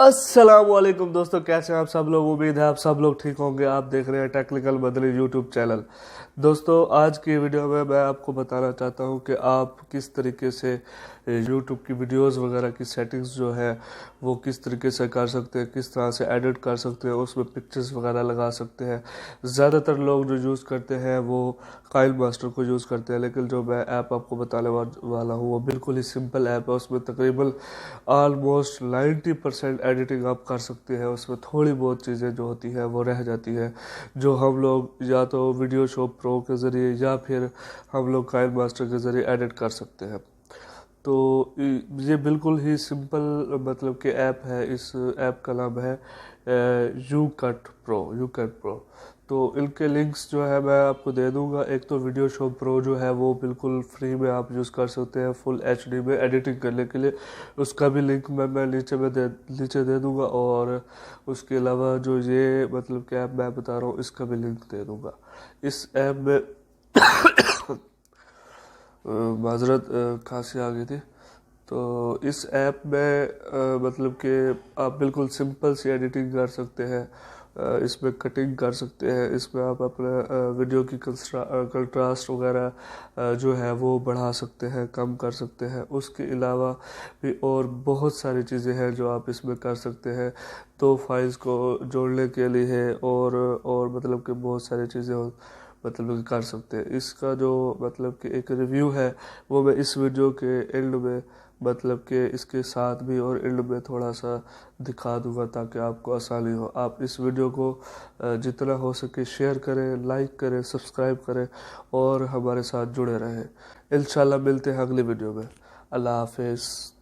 अस्सलाम वालेकुम दोस्तों, कैसे हैं आप सब लोग। उम्मीद है आप सब लोग ठीक होंगे। आप देख रहे हैं टेक्निकल मदनी यूट्यूब चैनल। दोस्तों, आज की वीडियो में मैं आपको बताना चाहता हूं कि आप किस तरीके से यूट्यूब की वीडियोस वगैरह की सेटिंग्स जो है वो किस तरीके से कर सकते हैं, किस तरह से एडिट कर सकते हैं, उसमें पिक्चर्स वगैरह लगा सकते हैं। ज़्यादातर लोग जो यूज़ करते हैं वो काइल मास्टर को यूज़ करते हैं, लेकिन जो मैं ऐप आपको बताने वाला हूँ वो बिल्कुल ही सिंपल ऐप है। उसमें तकरीबन ऑलमोस्ट 90% एडिटिंग आप कर सकते हैं। उसमें थोड़ी बहुत चीज़ें जो होती है वो रह जाती है, जो हम लोग या तो वीडियो शॉप प्रो के ज़रिए या फिर हम लोग काइल मास्टर के ज़रिए एडिट कर सकते हैं। तो ये बिल्कुल ही सिंपल मतलब कि ऐप है। इस ऐप का नाम है यू कट प्रो। तो इनके लिंक्स जो है मैं आपको दे दूंगा। एक तो वीडियो शॉप प्रो जो है वो बिल्कुल फ्री में आप यूज़ कर सकते हैं फुल एचडी में एडिटिंग करने के लिए। उसका भी लिंक मैं नीचे दे दूंगा। और उसके अलावा जो ये मतलब कि ऐप मैं बता रहा हूँ इसका भी लिंक दे दूंगा। इस ऐप में माजरत खांसी आ गई थी। तो इस ऐप में मतलब कि आप बिल्कुल सिंपल सी एडिटिंग कर सकते हैं। इसमें कटिंग कर सकते हैं। इसमें आप अपने वीडियो की कंट्रास्ट वगैरह जो है वो बढ़ा सकते हैं, कम कर सकते हैं। उसके अलावा भी और बहुत सारी चीज़ें हैं जो आप इसमें कर सकते हैं। तो फाइल्स को जोड़ने के लिए और मतलब कि बहुत सारी चीज़ें मतलब कि कर सकते हैं। इसका जो मतलब कि एक रिव्यू है वो मैं इस वीडियो के एंड में मतलब कि इसके साथ भी और एंड में थोड़ा सा दिखा दूंगा ताकि आपको आसानी हो। आप इस वीडियो को जितना हो सके शेयर करें, लाइक करें, सब्सक्राइब करें और हमारे साथ जुड़े रहें। इंशाल्लाह मिलते हैं अगली वीडियो में। अल्लाह हाफिज़।